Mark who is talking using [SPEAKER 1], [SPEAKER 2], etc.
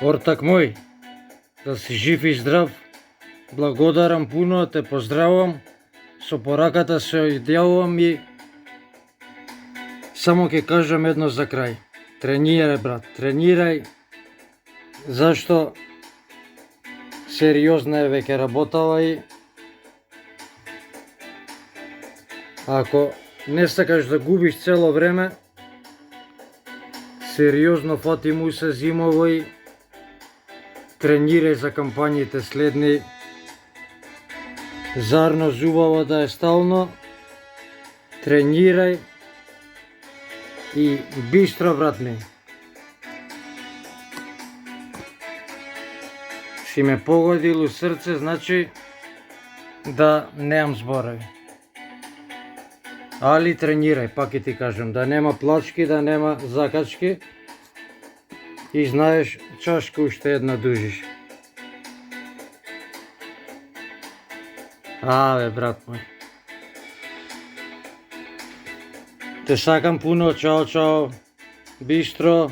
[SPEAKER 1] Ортак мој, да си жив и здрав, благодарам пуно, те поздравувам, со пораката се одјавувам и само ќе кажам едно за крај. Тренирај, брат, тренирај, зашто сериозна е веќе работава и ако не сакаш да губиш цело време, сериозно фати му се зимово и тренирај за кампањите следни. Зарно зубаво да е стално, тренирај и бистро, брат ми. Си ме погодил у срце, значи да немам зборови. Али тренирај, пак и ти кажам, да нема плачки, да нема закачки и знаеш, чашка уште една дужиш. Абе, брат мој. Те сакам пуно, чао, чао, бистро.